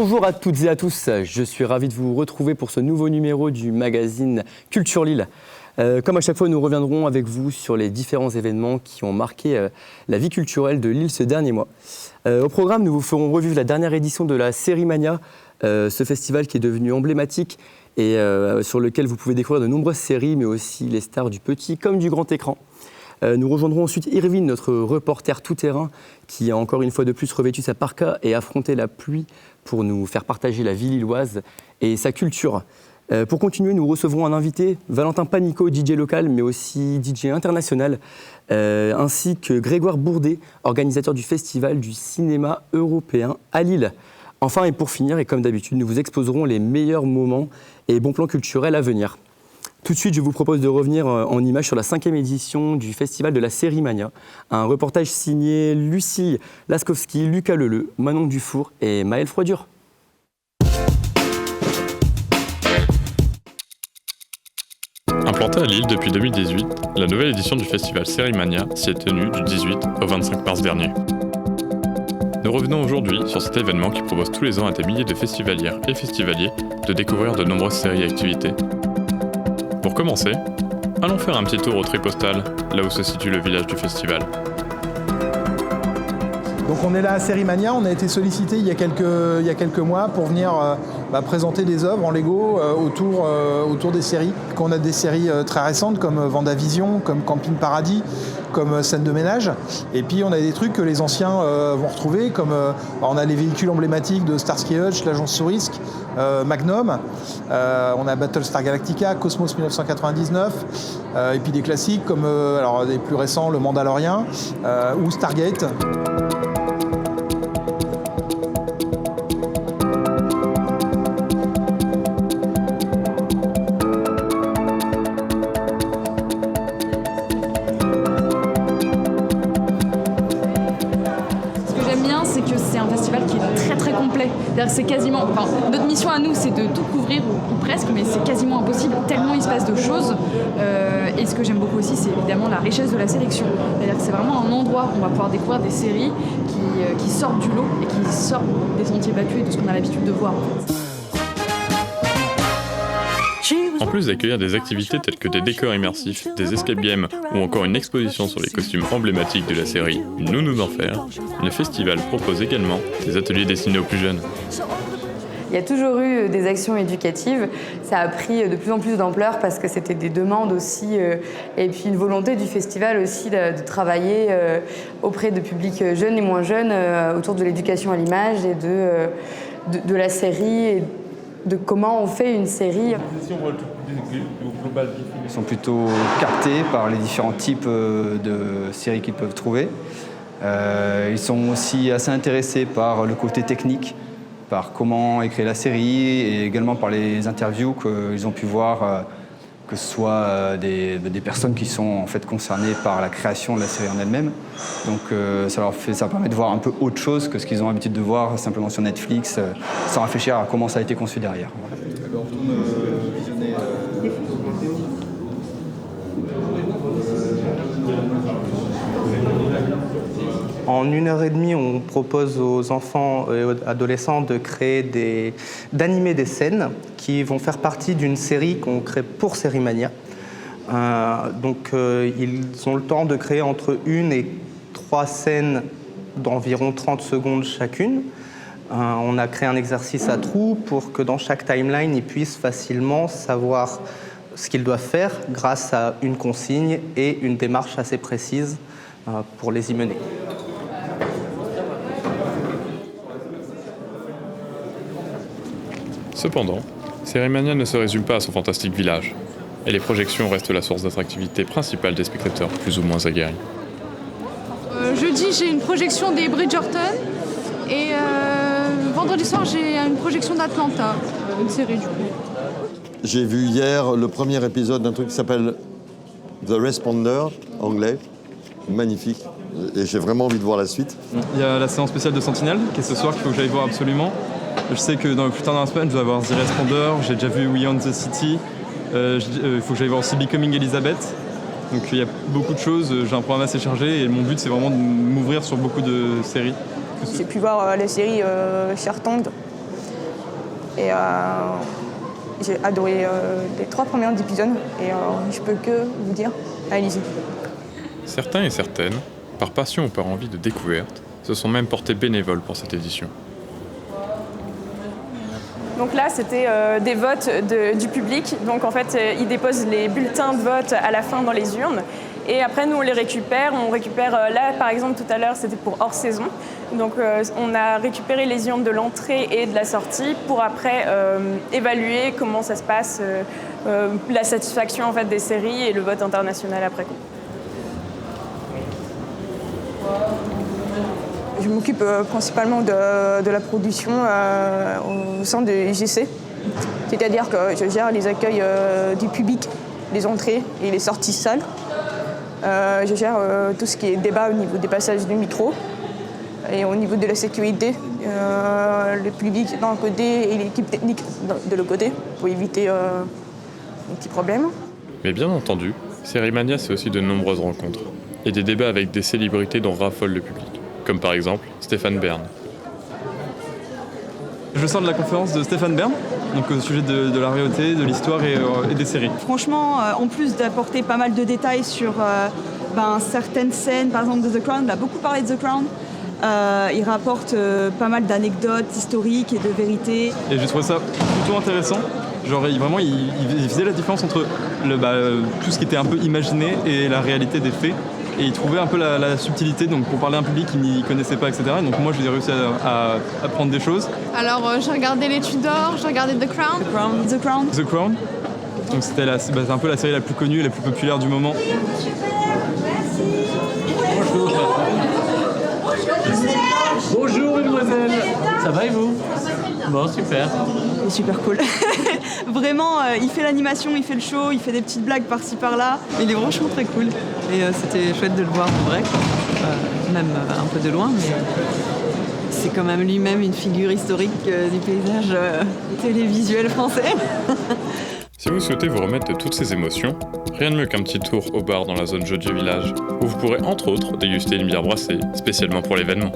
Bonjour à toutes et à tous, je suis ravi de vous retrouver pour ce nouveau numéro du magazine Culture Lille. Comme à chaque fois, nous reviendrons avec vous sur les différents événements qui ont marqué la vie culturelle de Lille ce dernier mois. Au programme, nous vous ferons revivre la dernière édition de la Série Mania, ce festival qui est devenu emblématique et sur lequel vous pouvez découvrir de nombreuses séries, mais aussi les stars du petit comme du grand écran. Nous rejoindrons ensuite Irvine, notre reporter tout-terrain, qui a encore une fois de plus revêtu sa parka et affronté la pluie pour nous faire partager la vie lilloise et sa culture. Pour continuer, nous recevrons un invité, Valentin Panico, DJ local, mais aussi DJ international, ainsi que Grégoire Bourdet, organisateur du Festival du cinéma européen à Lille. Enfin, et pour finir, et comme d'habitude, nous vous exposerons les meilleurs moments et bons plans culturels à venir. Tout de suite, je vous propose de revenir en images sur la 5e édition du Festival de la Série Mania. Un reportage signé Lucie Laskowski, Lucas Leleu, Manon Dufour et Maëlle Froidure. Implantée à Lille depuis 2018, la nouvelle édition du Festival Série Mania s'y est tenue du 18 au 25 mars dernier. Nous revenons aujourd'hui sur cet événement qui propose tous les ans à des milliers de festivalières et festivaliers de découvrir de nombreuses séries et activités. Pour commencer, allons faire un petit tour au tri postal, là où se situe le village du festival. Donc on est là à Série Mania, on a été sollicité il y a quelques mois pour venir présenter des œuvres en Lego autour des séries. On a des séries très récentes comme Vendavision, comme Camping Paradis, comme Scène de ménage. Et puis on a des trucs que les anciens vont retrouver, comme on a les véhicules emblématiques de Starsky Hutch, l'agence sous risque, Magnum, on a Battlestar Galactica, Cosmos 1999, et puis des classiques comme des plus récents, Le Mandalorian ou Stargate. C'est quasiment, notre mission à nous, c'est de tout couvrir ou presque, mais c'est quasiment impossible tellement il se passe de choses. Et ce que j'aime beaucoup aussi, c'est évidemment la richesse de la sélection. C'est-à-dire que c'est vraiment un endroit où on va pouvoir découvrir des séries qui sortent du lot et qui sortent des sentiers battus et de ce qu'on a l'habitude de voir. En plus d'accueillir des activités telles que des décors immersifs, des escape games ou encore une exposition sur les costumes emblématiques de la série Une nounou d'enfer, le festival propose également des ateliers destinés aux plus jeunes. Il y a toujours eu des actions éducatives, ça a pris de plus en plus d'ampleur parce que c'était des demandes aussi et puis une volonté du festival aussi de travailler auprès de publics jeunes et moins jeunes autour de l'éducation à l'image et de la série et de comment on fait une série. Ils sont plutôt captés par les différents types de séries qu'ils peuvent trouver. Ils sont aussi assez intéressés par le côté technique, par comment écrire la série et également par les interviews qu'ils ont pu voir, que ce soit des personnes qui sont en fait concernées par la création de la série en elle-même. Donc ça permet de voir un peu autre chose que ce qu'ils ont l'habitude de voir simplement sur Netflix, sans réfléchir à comment ça a été conçu derrière. En 1h30, on propose aux enfants et aux adolescents d'animer des scènes qui vont faire partie d'une série qu'on crée pour Série Mania. Ils ont le temps de créer entre 1 et 3 scènes d'environ 30 secondes chacune. On a créé un exercice à trous pour que dans chaque timeline, ils puissent facilement savoir ce qu'ils doivent faire grâce à une consigne et une démarche assez précise pour les y mener. Cependant, Série Mania ne se résume pas à son fantastique village, et les projections restent la source d'attractivité principale des spectateurs plus ou moins aguerris. Jeudi, j'ai une projection des Bridgerton, et vendredi soir, j'ai une projection d'Atlanta, une série du coup. J'ai vu hier le premier épisode d'un truc qui s'appelle The Responder, anglais, magnifique, et j'ai vraiment envie de voir la suite. Il y a la séance spéciale de Sentinelle, qui est ce soir, qu'il faut que j'aille voir absolument. Je sais que plus tard dans la semaine, je dois avoir The Responder, j'ai déjà vu We Own the City, il faut que j'aille voir aussi Becoming Elizabeth. Donc il y a beaucoup de choses, j'ai un programme assez chargé et mon but c'est vraiment de m'ouvrir sur beaucoup de séries. J'ai pu voir la série Shark Tank Et j'ai adoré les 3 premiers épisodes et je peux que vous dire, allez-y. Certains et certaines, par passion ou par envie de découverte, se sont même portés bénévoles pour cette édition. Donc là, c'était des votes du public. Donc en fait, ils déposent les bulletins de vote à la fin dans les urnes. Et après, nous, on les récupère. On récupère, là, par exemple, tout à l'heure, c'était pour hors saison. Donc on a récupéré les urnes de l'entrée et de la sortie pour après évaluer comment ça se passe, la satisfaction en fait, des séries et le vote international après. Je m'occupe principalement de la production au sein de IGC. C'est-à-dire que je gère les accueils du public, les entrées et les sorties salles. Je gère tout ce qui est débat au niveau des passages du micro. Et au niveau de la sécurité, le public d'un côté et l'équipe technique de l'autre côté pour éviter des petits problèmes. Mais bien entendu, Sérimania, c'est aussi de nombreuses rencontres et des débats avec des célébrités dont raffole le public, comme par exemple Stéphane Bern. Je sors de la conférence de Stéphane Bern, donc au sujet de la royauté, de l'histoire et des séries. Franchement, en plus d'apporter pas mal de détails sur certaines scènes, par exemple de The Crown, il a beaucoup parlé de The Crown. Il rapporte pas mal d'anecdotes historiques et de vérités. Et j'ai trouvé ça plutôt intéressant. Genre vraiment, il faisait la différence entre tout ce qui était un peu imaginé et la réalité des faits. Et il trouvait un peu la subtilité, donc pour parler à un public qui n'y connaissait pas, etc. Et donc moi, j'ai réussi à apprendre des choses. Alors, j'ai regardé Les Tudors, j'ai regardé The Crown. The Crown. Donc c'était un peu la série la plus connue et la plus populaire du moment. Bonjour mademoiselle, ça va et vous? Bon, super. C'est super cool. Vraiment, il fait l'animation, il fait le show, il fait des petites blagues par-ci par-là. Il est franchement très cool. Et c'était chouette de le voir en vrai, même un peu de loin, mais c'est quand même lui-même une figure historique du paysage télévisuel français. Si vous souhaitez vous remettre de toutes ces émotions, rien de mieux qu'un petit tour au bar dans la zone Jodier Village, où vous pourrez entre autres déguster une bière brassée, spécialement pour l'événement.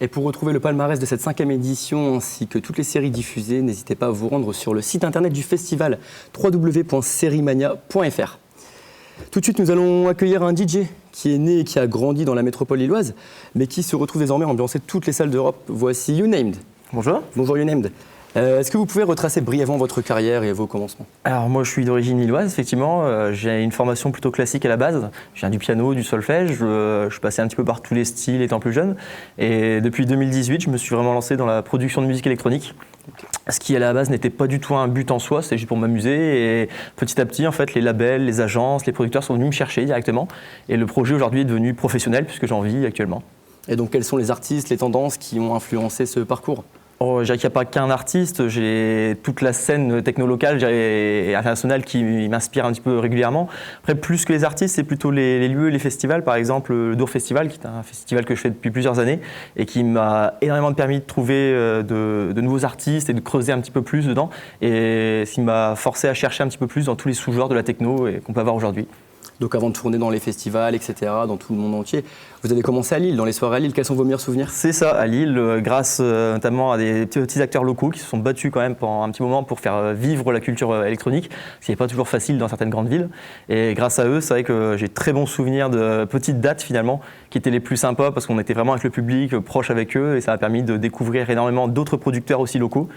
Et pour retrouver le palmarès de cette 5e édition ainsi que toutes les séries diffusées, n'hésitez pas à vous rendre sur le site internet du festival www.serimania.fr. Tout de suite, nous allons accueillir un DJ qui est né et qui a grandi dans la métropole lilloise, mais qui se retrouve désormais à ambiancer toutes les salles d'Europe. Voici YouNamed. Bonjour. Bonjour YouNamed. Est-ce que vous pouvez retracer brièvement votre carrière et vos commencements? Alors moi je suis d'origine lilloise, effectivement. J'ai une formation plutôt classique à la base. Je viens du piano, du solfège. Je suis passé un petit peu par tous les styles étant plus jeune. Et depuis 2018, je me suis vraiment lancé dans la production de musique électronique. Ce qui à la base n'était pas du tout un but en soi, c'était juste pour m'amuser. Et petit à petit, en fait, les labels, les agences, les producteurs sont venus me chercher directement. Et le projet aujourd'hui est devenu professionnel puisque j'en vis actuellement. Et donc quels sont les artistes, les tendances qui ont influencé ce parcours? Je dirais qu'il n'y a pas qu'un artiste, j'ai toute la scène techno-locale et internationale qui m'inspire un petit peu régulièrement. Après, plus que les artistes, c'est plutôt les lieux, les festivals. Par exemple, le Dour Festival, qui est un festival que je fais depuis plusieurs années et qui m'a énormément permis de trouver de nouveaux artistes et de creuser un petit peu plus dedans. Et ce qui m'a forcé à chercher un petit peu plus dans tous les sous-genres de la techno qu'on peut avoir aujourd'hui. Donc avant de tourner dans les festivals, etc., dans tout le monde entier, vous avez commencé à Lille, dans les soirées à Lille. Quels sont vos meilleurs souvenirs? C'est ça, à Lille, grâce notamment à des petits acteurs locaux qui se sont battus quand même pendant un petit moment pour faire vivre la culture électronique, ce qui n'est pas toujours facile dans certaines grandes villes. Et grâce à eux, c'est vrai que j'ai très bons souvenirs de petites dates finalement, qui étaient les plus sympas parce qu'on était vraiment avec le public, proche avec eux, et ça m'a permis de découvrir énormément d'autres producteurs aussi locaux,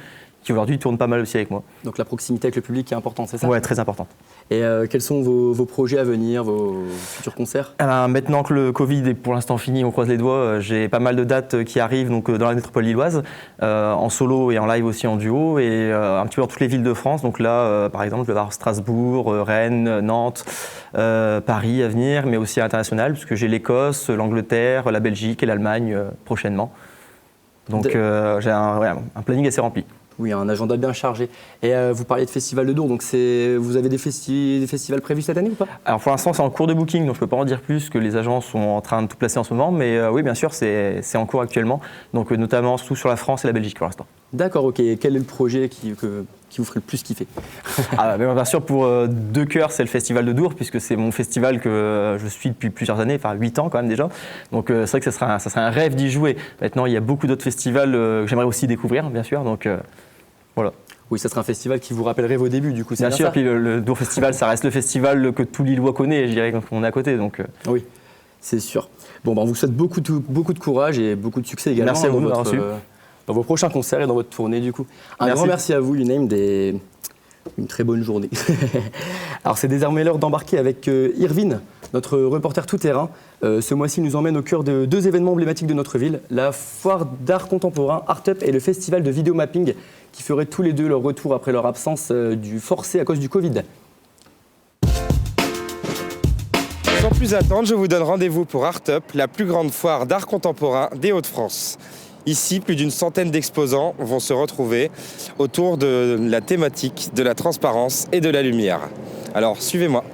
qui aujourd'hui tournent pas mal aussi avec moi. Donc la proximité avec le public est importante, c'est ça? Ouais, très importante. Et quels sont vos projets à venir, vos futurs concerts? Maintenant que le Covid est pour l'instant fini, on croise les doigts, j'ai pas mal de dates qui arrivent donc, dans la métropole lilloise, en solo et en live aussi en duo, et un petit peu dans toutes les villes de France. Donc là, par exemple, je vais voir Strasbourg, Rennes, Nantes, Paris à venir, mais aussi à l'international, puisque j'ai l'Écosse, l'Angleterre, la Belgique et l'Allemagne prochainement. Donc j'ai un planning assez rempli. Oui, un agenda bien chargé. Et vous parliez de Festival de Dour, donc vous avez des festivals prévus cette année ou pas? Alors pour l'instant, c'est en cours de booking, donc je ne peux pas en dire plus, que les agences sont en train de tout placer en ce moment. Mais oui, bien sûr, c'est en cours actuellement, donc notamment tout sur la France et la Belgique pour l'instant. D'accord, ok. Et quel est le projet qui vous ferait le plus kiffer? Bien sûr, pour de cœur, c'est le festival de Dour, puisque c'est mon festival que je suis depuis plusieurs années, enfin 8 ans quand même déjà. Donc c'est vrai que ça serait un rêve d'y jouer. Maintenant, il y a beaucoup d'autres festivals que j'aimerais aussi découvrir, bien sûr. Donc voilà. Oui, ça serait un festival qui vous rappellerait vos débuts, du coup. Bien sûr, puis le Dour Festival, ça reste le festival que tout Lillois connaît, je dirais, quand on est à côté. Donc oui, c'est sûr. Bon, on vous souhaite beaucoup de courage et beaucoup de succès également. Merci à vous dans vos prochains concerts et dans votre tournée, du coup. Grand merci à vous, Unnamed, et une très bonne journée. Alors, c'est désormais l'heure d'embarquer avec Irvine, notre reporter tout-terrain. Ce mois-ci, il nous emmène au cœur de 2 événements emblématiques de notre ville, la foire d'art contemporain Art Up et le festival de vidéomapping, qui feraient tous les deux leur retour après leur absence du forcé à cause du Covid. Sans plus attendre, je vous donne rendez-vous pour Art Up, la plus grande foire d'art contemporain des Hauts-de-France. Ici, plus d'une centaine d'exposants vont se retrouver autour de la thématique de la transparence et de la lumière. Alors, suivez-moi.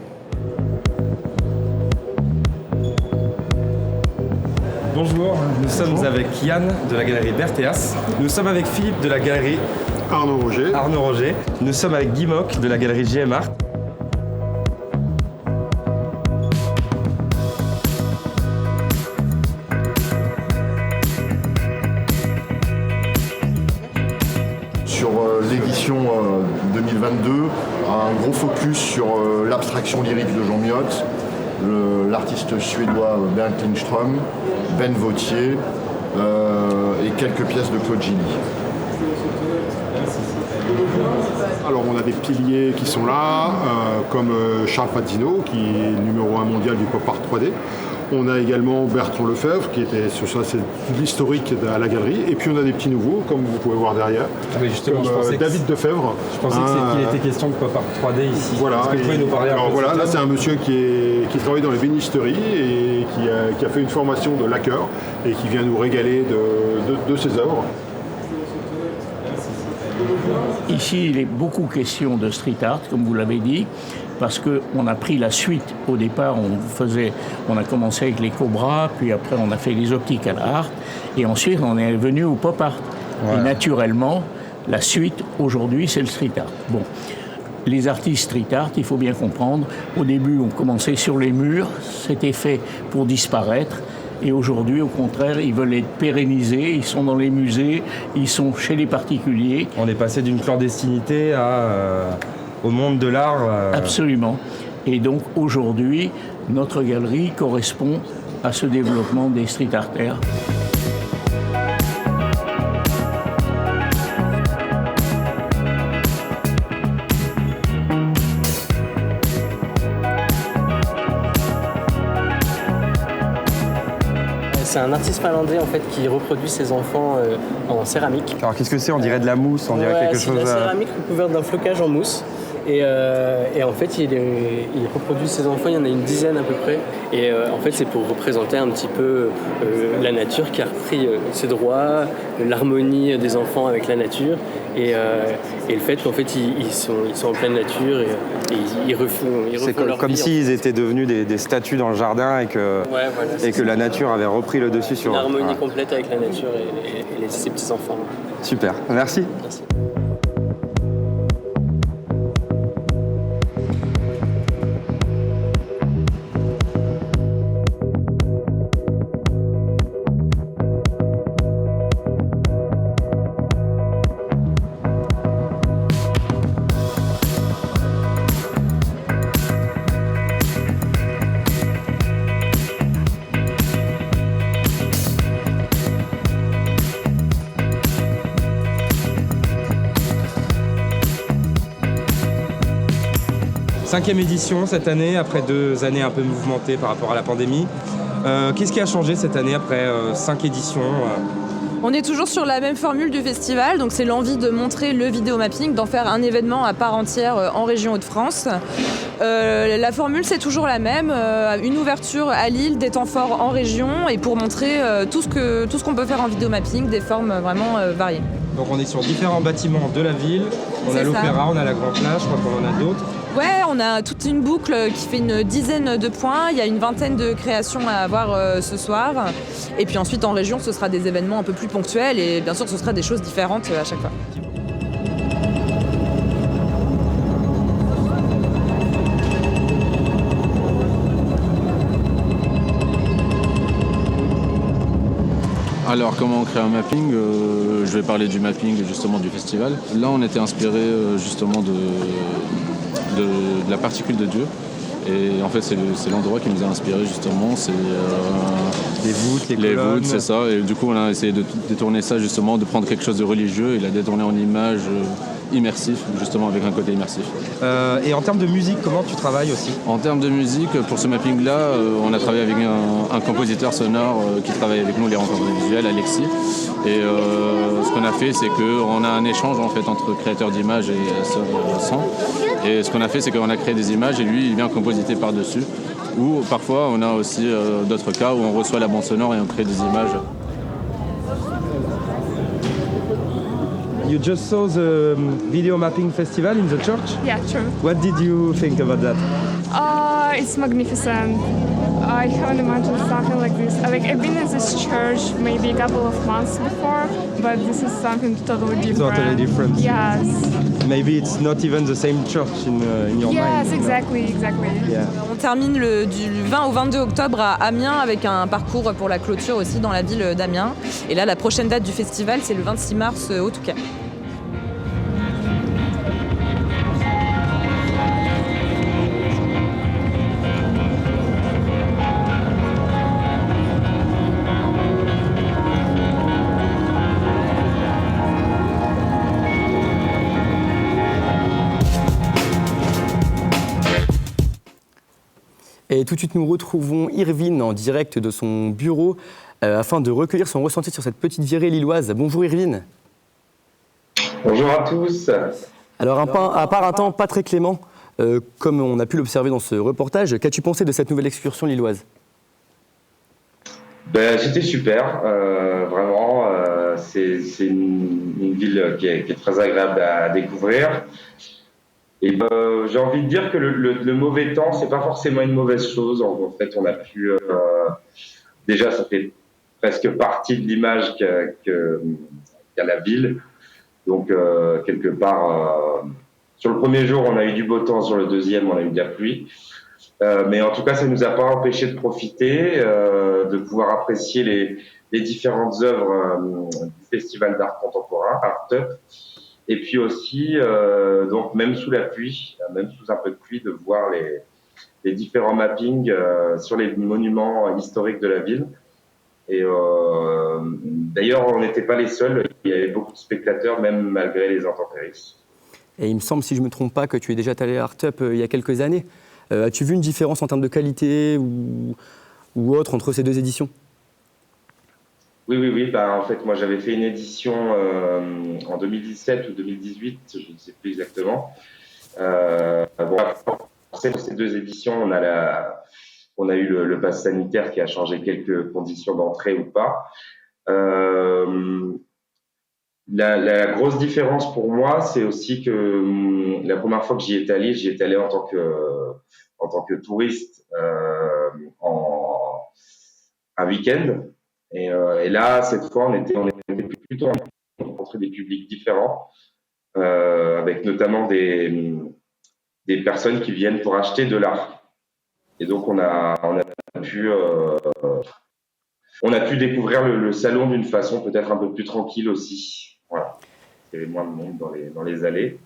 Bonjour, nous sommes avec Yann de la galerie Berthéas. Nous sommes avec Philippe de la galerie Arnaud Roger. Nous sommes avec Guy Mock de la galerie GM Art. Sur l'édition 2022, un gros focus sur l'abstraction lyrique de Jean Miotte, l'artiste suédois Bernt Lindström, Ben Vautier et quelques pièces de Claude Gilly. Alors on a des piliers qui sont là, comme Charles Fazzino, qui est numéro 1 mondial du pop art 3D. On a également Bertrand Lefebvre, qui était sur ça, c'est l'historique à la galerie. Et puis on a des petits nouveaux, comme vous pouvez voir derrière. Justement, David Defebvre. Je pensais qu'il était question de pop art 3D ici. Voilà. Est-ce que vous pouvez nous parler un peu voilà, là c'est un monsieur qui travaille dans les bénisteries et qui a fait une formation de lacqueur et qui vient nous régaler de ses œuvres. Ici, il est beaucoup question de street art, comme vous l'avez dit, parce qu'on a pris la suite. Au départ, on a commencé avec les Cobras, puis après on a fait les optical art, et ensuite on est venu au pop art. Ouais. Et naturellement, la suite, aujourd'hui, c'est le street art. Bon, les artistes street art, il faut bien comprendre, au début, on commençait sur les murs, c'était fait pour disparaître. Et aujourd'hui, au contraire, ils veulent être pérennisés, ils sont dans les musées, ils sont chez les particuliers. On est passé d'une clandestinité au monde de l'art. Absolument. Et donc aujourd'hui, notre galerie correspond à ce développement des street arters. C'est un artiste finlandais en fait qui reproduit ses enfants en céramique. Alors qu'est-ce que c'est? On dirait de la mousse, on dirait quelque chose. C'est de la céramique recouverte d'un flocage en mousse. Et en fait, il reproduit ses enfants, il y en a une dizaine à peu près. Et en fait, c'est pour représenter un petit peu la nature qui a repris ses droits, l'harmonie des enfants avec la nature. Et le fait qu'en fait, ils sont en pleine nature et ils refont c'est leur comme vie, s'ils étaient devenus des statues dans le jardin et que la nature avait repris le dessus sur eux. Une harmonie complète avec la nature et ses petits-enfants. Super, merci. Merci. Cinquième édition cette année, après 2 années un peu mouvementées par rapport à la pandémie. Qu'est-ce qui a changé cette année après 5 éditions On est toujours sur la même formule du festival, donc c'est l'envie de montrer le vidéomapping, d'en faire un événement à part entière en région Hauts-de-France. La formule c'est toujours la même, une ouverture à Lille, des temps forts en région et pour montrer tout ce qu'on peut faire en vidéomapping, des formes vraiment variées. Donc on est sur différents bâtiments de la ville, on a l'Opéra, on a la Grand Place, je crois qu'on en a d'autres. Ouais, on a toute une boucle qui fait une dizaine de points. Il y a une vingtaine de créations à avoir ce soir. Et puis ensuite, en région, ce sera des événements un peu plus ponctuels. Et bien sûr, ce sera des choses différentes à chaque fois. Alors comment on crée un mapping Je vais parler du mapping justement du festival. Là on était inspiré justement de la particule de Dieu. Et en fait c'est l'endroit qui nous a inspiré justement, c'est les voûtes, les voûtes, c'est ça. Et du coup on a essayé de détourner ça justement, de prendre quelque chose de religieux et la détourner en image immersif, justement avec un côté immersif. Et en termes de musique, comment tu travailles aussi? En termes de musique, pour ce mapping-là, on a travaillé avec un compositeur sonore qui travaille avec nous, les rencontres visuelles, Alexis. Et ce qu'on a fait, c'est qu'on a un échange en fait entre créateurs d'images et son. Et ce qu'on a fait, c'est qu'on a créé des images et lui, il vient compositer par-dessus. Ou parfois, on a aussi d'autres cas où on reçoit la bande sonore et on crée des images. You just saw the video mapping festival in the church? Yeah, true. What did you think about that? It's magnificent. I haven't imagined something like this. Like, I've been in this church maybe a couple of months before, but this is something totally different. Totally different. Yes. Maybe it's not even the same church in your mind. Yes, exactly. Yeah. On termine du 20 au 22 octobre à Amiens avec un parcours pour la clôture aussi dans la ville d'Amiens. Et là, la prochaine date du festival, c'est le 26 mars au Touquet. Et tout de suite, nous retrouvons Irvine en direct de son bureau afin de recueillir son ressenti sur cette petite virée lilloise. Bonjour Irvine. Bonjour à tous. Alors, à part un temps pas très clément, comme on a pu l'observer dans ce reportage, qu'as-tu pensé de cette nouvelle excursion lilloise? C'était super, vraiment. C'est une ville qui est très agréable à découvrir. Et j'ai envie de dire que le mauvais temps, c'est pas forcément une mauvaise chose. En fait, on a pu déjà, ça fait presque partie de l'image qu'a la ville. Donc quelque part, sur le premier jour, on a eu du beau temps, sur le deuxième, on a eu de la pluie. Mais en tout cas, ça nous a pas empêché de profiter, de pouvoir apprécier les différentes œuvres du Festival d'art contemporain, Art Up. Et puis aussi, donc même sous la pluie, même sous un peu de pluie, de voir les différents mappings sur les monuments historiques de la ville. Et d'ailleurs, on n'était pas les seuls. Il y avait beaucoup de spectateurs, même malgré les intempéries. Et il me semble, si je ne me trompe pas, que tu es déjà allé à Art Up il y a quelques années. As-tu vu une différence en termes de qualité ou autre entre ces deux éditions? Oui. En fait, moi, j'avais fait une édition en 2017 ou 2018, je ne sais plus exactement. Ces deux éditions, on a eu le pass sanitaire qui a changé quelques conditions d'entrée ou pas. La grosse différence pour moi, c'est aussi que la première fois que j'y étais allé en tant que touriste un week-end. Et là, cette fois, on était plutôt rencontré des publics différents, avec notamment des personnes qui viennent pour acheter de l'art. Et donc, on a pu découvrir le salon d'une façon peut-être un peu plus tranquille aussi. Voilà. Il y avait moins de monde dans les allées.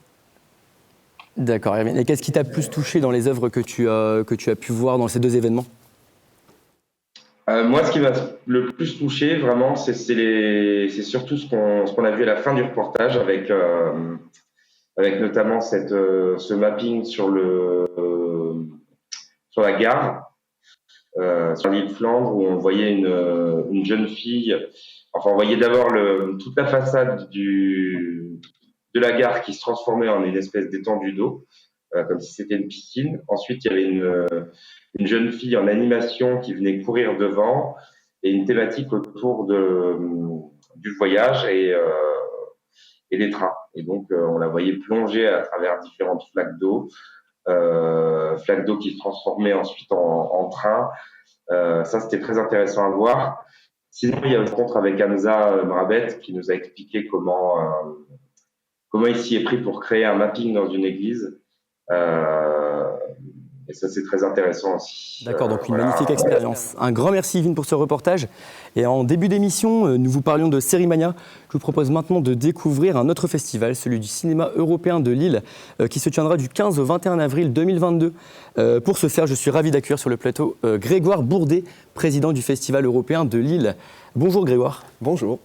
D'accord. Et qu'est-ce qui t'a plus touché dans les œuvres que tu as pu voir dans ces deux événements? Moi, ce qui m'a le plus touché, vraiment, c'est surtout ce qu'on a vu à la fin du reportage, avec notamment ce mapping sur la gare, sur l'île Flandre, où on voyait une jeune fille. Enfin, on voyait d'abord toute la façade de la gare qui se transformait en une espèce d'étendue d'eau, comme si c'était une piscine. Ensuite, il y avait une jeune fille en animation qui venait courir devant, et une thématique autour du voyage et des trains. Et donc, on la voyait plonger à travers différentes flaques d'eau flaque d'eau qui se transformait ensuite en train. Ça, c'était très intéressant à voir. Sinon, il y a une rencontre avec Hamza Mrabet qui nous a expliqué comment il s'y est pris pour créer un mapping dans une église. Et ça, c'est très intéressant aussi. D'accord, donc une magnifique expérience. Un grand merci Yvine pour ce reportage. Et en début d'émission, nous vous parlions de Sérimania. Je vous propose maintenant de découvrir un autre festival, celui du cinéma européen de Lille, qui se tiendra du 15 au 21 avril 2022. Pour ce faire, je suis ravi d'accueillir sur le plateau Grégoire Bourdet, président du Festival européen de Lille. Bonjour Grégoire. Bonjour.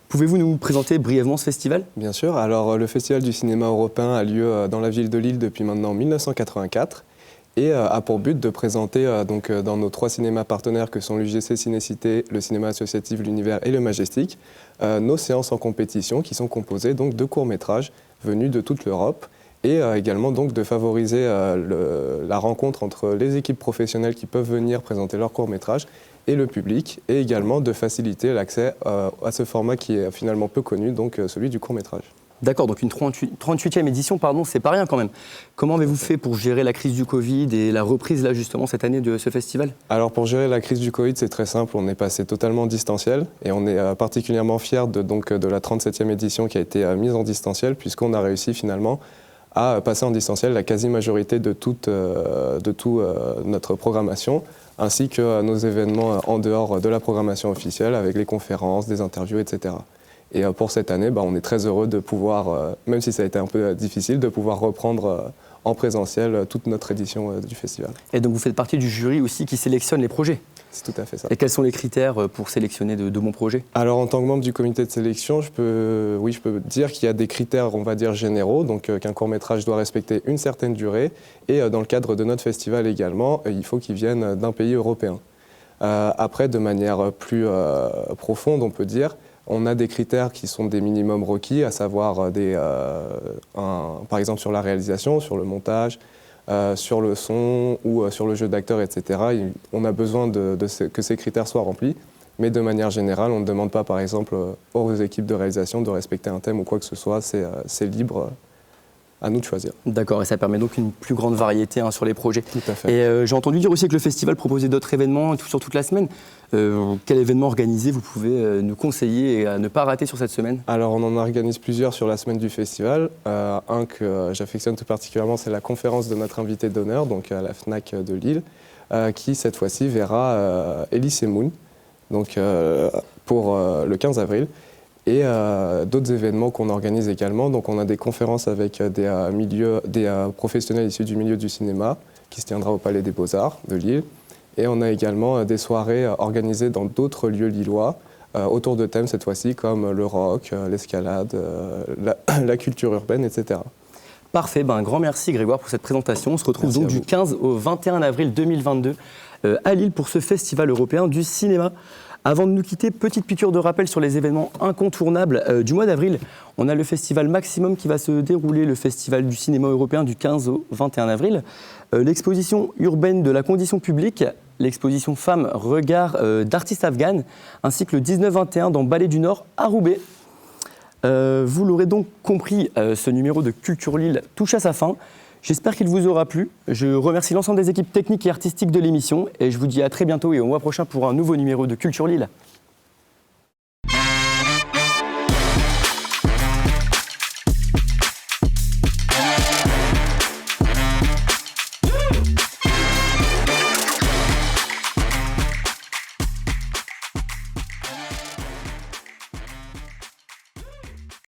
Pouvez-vous nous présenter brièvement ce festival ? Bien sûr. Alors, le Festival du cinéma européen a lieu dans la ville de Lille depuis maintenant 1984 et a pour but de présenter dans nos 3 cinémas partenaires que sont l'UGC Cinécité, le cinéma associatif L'Univers et le Majestic, nos séances en compétition qui sont composées donc de courts-métrages venus de toute l'Europe et également donc de favoriser la rencontre entre les équipes professionnelles qui peuvent venir présenter leurs courts-métrages et le public, et également de faciliter l'accès à ce format qui est finalement peu connu, donc celui du court-métrage. D'accord, donc une 38e édition, c'est pas rien quand même. Comment avez-vous fait pour gérer la crise du Covid et la reprise là justement cette année de ce festival ? Alors pour gérer la crise du Covid, c'est très simple, on est passé totalement en distanciel et on est particulièrement fiers de la 37e édition qui a été mise en distanciel puisqu'on a réussi finalement à passer en distanciel la quasi-majorité de toute notre programmation, ainsi que nos événements en dehors de la programmation officielle avec les conférences, des interviews, etc. Et pour cette année, on est très heureux de pouvoir, même si ça a été un peu difficile, de pouvoir reprendre en présentiel toute notre édition du festival. Et donc vous faites partie du jury aussi qui sélectionne les projets ? C'est tout à fait ça. Et quels sont les critères pour sélectionner de bons projets ? Alors en tant que membre du comité de sélection, je peux dire qu'il y a des critères, on va dire, généraux, donc qu'un court-métrage doit respecter une certaine durée, et dans le cadre de notre festival également, il faut qu'il vienne d'un pays européen. Après, de manière plus profonde, on peut dire, on a des critères qui sont des minimums requis, à savoir par exemple sur la réalisation, sur le montage, sur le son ou sur le jeu d'acteur, etc. On a besoin que ces critères soient remplis, mais de manière générale, on ne demande pas par exemple aux équipes de réalisation de respecter un thème ou quoi que ce soit, c'est libre. À nous de choisir. D'accord, et ça permet donc une plus grande variété sur les projets. Tout à fait. Et j'ai entendu dire aussi que le festival proposait d'autres événements sur toute la semaine. Quel événement organisé vous pouvez nous conseiller et à ne pas rater sur cette semaine ? Alors on en organise plusieurs sur la semaine du festival. Un que j'affectionne tout particulièrement, c'est la conférence de notre invité d'honneur, donc à la FNAC de Lille, qui cette fois-ci verra Elie Moon, donc pour le 15 avril. Et d'autres événements qu'on organise également. Donc on a des conférences avec des professionnels issus du milieu du cinéma qui se tiendra au Palais des Beaux-Arts de Lille. Et on a également des soirées organisées dans d'autres lieux lillois autour de thèmes cette fois-ci comme le rock, l'escalade, la culture urbaine, etc. Parfait, un grand merci Grégoire pour cette présentation. On se retrouve donc du 15 au 21 avril 2022 à Lille pour ce festival européen du cinéma. Avant de nous quitter, petite piqûre de rappel sur les événements incontournables du mois d'avril. On a le festival Maximum qui va se dérouler, le festival du cinéma européen du 15 au 21 avril. L'exposition urbaine de la condition publique, l'exposition Femmes, Regards d'artistes afghanes, ainsi que le 19-21 dans Ballet du Nord à Roubaix. Vous l'aurez donc compris, ce numéro de Culture Lille touche à sa fin. J'espère qu'il vous aura plu. Je remercie l'ensemble des équipes techniques et artistiques de l'émission et je vous dis à très bientôt et au mois prochain pour un nouveau numéro de Culture Lille.